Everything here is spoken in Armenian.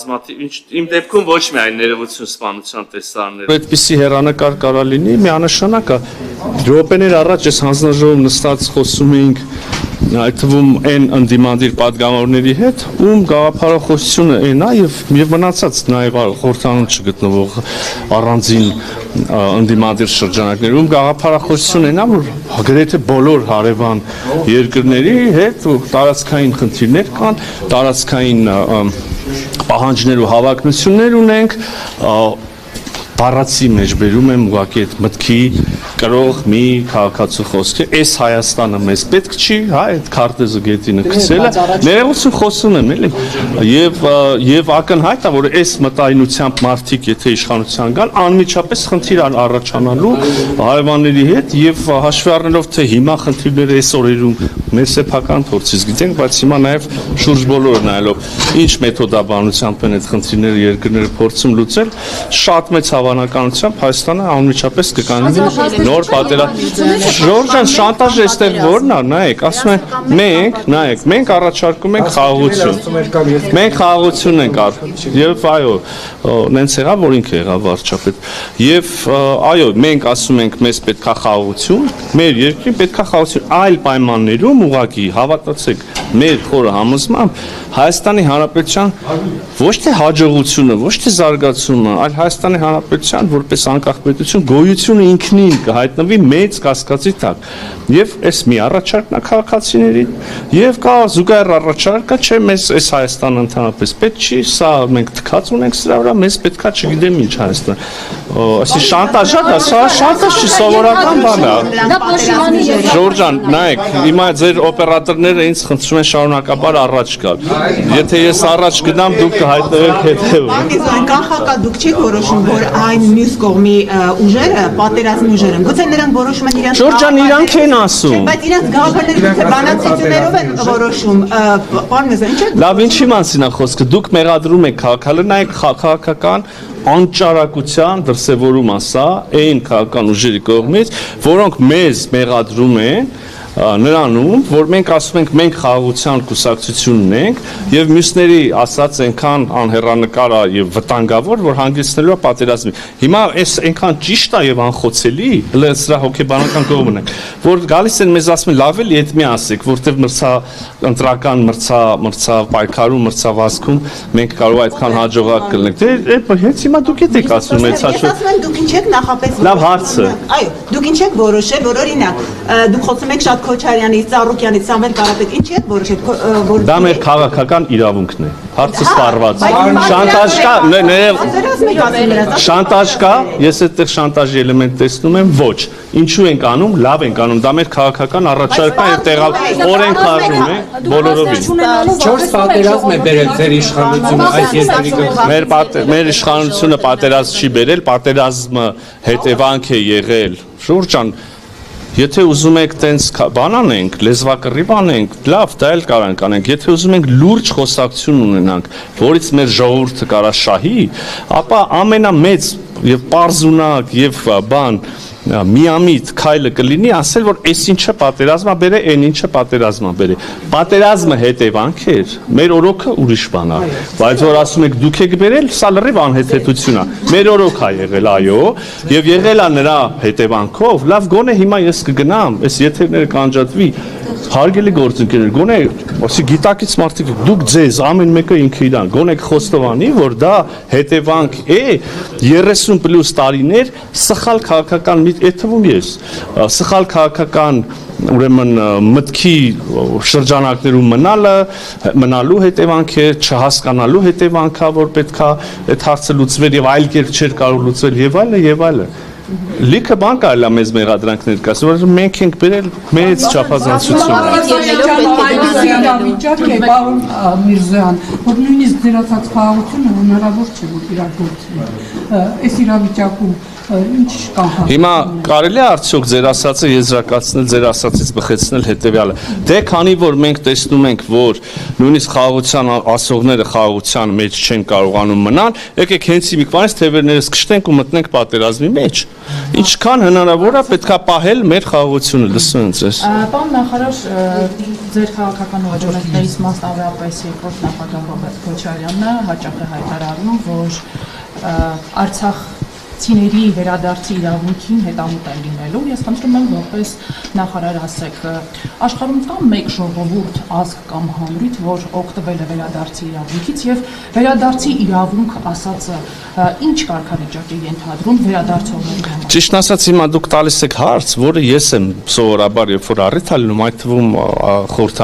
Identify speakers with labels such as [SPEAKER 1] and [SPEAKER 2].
[SPEAKER 1] Իմ դեպքում ոչ միայն ներողություն սպանության տեսարներ։
[SPEAKER 2] Այդպիսի հեռանկար կարա լինի, միանշանակ է։ Րոպեներ առաջ ես հանձնաժողով նստած խոսում էինք այդ թվում այն ընդդիմադիր պատգամավորների հետ, ում գաղափարախոսությունը այն է եւ մնացած նաեւ խորհրդանուն չգտնվող առանձին ընդդիմադիր շրջանակներ, ում գաղափարախոսությունը այն է, որ գրեթե բոլոր հարևան երկրների հետ տարածքային խնդիրներ կան, տարածքային պահանջներ ու հավակնություններ ունենք, բառացի մեջ բերում եմ ուղղակի այդ մտքի կրող մի քաղաքացու խոսքը, այս Հայաստանը մեզ պետք չի, հա, այդ քարտեզը գետինը քսելը, ներողություն խոսում եմ, էլի, եւ ակնհայտ է, որ այս մտայնությամբ մարդիկ եթե իշխանության գան, անմիջապես խնդիր առաջանալու հարևանների հետ եւ հաշվի առնելով թե հիմա խնդիրները այս օրերում մեր սեփական փորձից գիտենք, բայց հիմա նաեւ շուրջ բոլորը նայելով ինչ մեթոդաբանությամբ են այդ խնդիրները երկրները փորձում լուծել, շատ մեծ հավանականությամբ Հայաստանը անմիջապես կկանգնի նոր պատերազմ։ Ժորժան, շանտաժը այստեղ որն է, նայեք, ասում են, մենք առաջարկում ենք խաղաղություն։ Մենք խաղաղություն ենք եւ այո, նենց եղավ, որ ինքը եղավ վարչապետ։ Եվ այո, մենք ասում ենք, մեզ պետքա խաղաղություն, մեր երկրին պետքա խաղաղություն, այլ պայմաններում ուղղակի հավատացեք, մեր խորը համոզմամբ Հայաստանի Հանրապետության ոչ թե հաջողությունը, ոչ թե զարգացումը, այլ Հայաստանի Հանրապետության որպես անկախ պետություն գոյությունը ինքնին կհայտնվի մեծ կասկածի տակ։ Եվ այս մի առաջարկն է քաղաքացիներին, եւ կա զուգահեռ առաջարկը, չէ, մեզ այս Հայաստանը ընդհանրապես պետք չի, սա մենք թքած ունենք սրա վրա, մեզ պետքա չգիտեմ ինչ Հայաստան։ Այսի շանտաժա դա, սա շանտաժ չի, սովորական բան է։ Ժորժան, նայեք, հիմա ձեր օպերատորները ինձ խնդրում են շարունակաբար առաջ գալ։ Եթե ես առաջ գնամ, դուք կհայտնվեք հետևում։
[SPEAKER 3] Կանխակա դուք չեք որոշում, որ այն մյուս կողմի ուժերը, պատերազմի ուժերը են։ Գուցե նրանք որոշում են իրենց
[SPEAKER 2] Ժորժան, իրանք են ասում։
[SPEAKER 3] Բայց իրենց գաղափարները գուցե բանացություններով են որոշում։ Պարոն Մեզան, ինչ է։
[SPEAKER 2] Լավ, ինչի մասին է խոսքը։ Դուք մեղադրում եք քաղաքալը, նայեք քաղաքական անճարակության դրսևորում ասա, այն քաղաքական ուժերի կողմից, որոնք մեզ մեղադրում են նրանում, որ մենք ասում ենք մենք խաղաղության կուսակցությունն ենք եւ մյուսների ասած այնքան անհեռանկար է եւ վտանգավոր, որ հանգեցնելու է պատերազմի։ Հիմա այս այնքան ճիշտ է եւ անխոցելի, սրա հոգեբանական կողմն է, որ գալիս են մեզ ասում են լավ էլի այդ մի ասեք, որտեվ ընտրական պայքարում, մրցավազքում մենք կարող այդքան հաջողակ կլինենք։ Դե հենց հիմա դուք եք ասում այդ հաշվը։
[SPEAKER 3] Դուք ինչ եք նախապես։
[SPEAKER 2] Լավ հարցը։
[SPEAKER 3] Այո, դուք ինչ եք որոշել, որ օրինակ դուք խոսում եք շատ Քոչարյանից, Ծառուկյանից, Սամվել Կարապետ, ինչ եք որոշել, որ
[SPEAKER 2] դա մեր քաղաքական իրավունքն է։ Հարցը սպառված։ Շանտաժ կա, շանտաժ կա, ես այդտեղ շանտաժի էլեմենտ տեսնում եմ, ոչ։ Ինչու ենք անում, լավ ենք անում, դա մեր քաղաքական առաջարկն է եւ տեղալ օրենք խառնում է բոլորովին։
[SPEAKER 4] 4 պատերազմ է բերել ձեր իշխանությունը այս երկրի գլխին։
[SPEAKER 2] Մեր իշխանությունը պատերազմ չի բերել, պատերազմը հետևանք է եղել։ Շուրջան Եթե ուզում եք տենց բան անենք, լեզվակռիվ անենք, լավ, դա էլ կարանք անենք, եթե ուզում ենք լուրջ խոսակցություն ունենանք, որից մեր ժողովուրդը կարա շահի, ապա ամենամեծ եւ պարզունակ եւ բան միամիտ քայլը կլինի ասել, որ այս ինչը պատերազմա բերե, այն ինչը պատերազմա բերե։ Պատերազմը հետևանք էր, մեր օրոքը ուրիշ բան է, բայց որ ասում եք դուք եք բերել, սա լրիվ անհեթեթություն է։ Մեր օրոք է եղել, այո, եւ եղել է նրա հետևանքով, լավ գոնե հիմա ես կգնամ, այս եթերները կանջատվի, հարգելի գործընկերներ, գոնե ասի գիտակից մարդիկ դուք ձեզ ամեն մեկը ինքը իրան գոնե խոստովանի, որ դա հետևանք է 30+ տարիներ սխալ քաղաքական այդ թվում ես սխալ քաղաքական ուրեմն մտքի շրջանակներում մնալու հետևանք է, չհասկանալու հետևանքա, որ պետքա այդ հարցը լուծվեր եւ այլ կերպ չէր կարող լուծվել եւ այլը Լիքը բան կարելի է մեզ մեղադրանքներ կասել, որ մենք ենք բերել մեծ չափազանցություն։
[SPEAKER 5] Իրավիճակ է, պարոն Միրզոյան, որ նույնիսկ ձերացած խաղաղությունը հնարավոր չէ, որ իրագործվի։ Այս իրավիճակում ինչ կանխա։
[SPEAKER 2] Հիմա կարելի է արդյոք ձեր ասածը եզրակացնել, ձեր ասածից բխեցնել հետևյալը։ Դե քանի որ մենք տեսնում ենք, որ նույնիսկ խաղաղության ասողները խաղաղության մեջ չեն կարողանում մնալ, եկեք հենց մի բանից թևերներս կշտենք ու մտնենք պատերազմի մեջ։ Ինչքան հնարավոր է պետքա պահել մեր խաղաղությունը, լսում եմ ձեզ։
[SPEAKER 6] Պարոն նախարար, ձեր քաղաքական ուղղություններից մասնավորապես երկրորդ նախագահ Ռոբերտ Քոչարյանը հաճախ է հայտարարում, որ Արցախցիների վերադարձի իրավունքին հետամուտ է լինելու։ Ես խնդրում եմ որպես նախարար ասեք, աշխարհում կա մեկ ժողովուրդ, ազգ կամ հանրույթ, որ օգտվել է վերադարձի իրավունքից եւ վերադարձի իրավունք ասածը ինչ կարգավիճակ է ենթադրում վերադարձողների համար։
[SPEAKER 2] Ճիշտ ասած, հիմա դուք տալիս եք հարց, որը ես եմ սովորաբար երբ որ առիթ ալնում, այդ թվում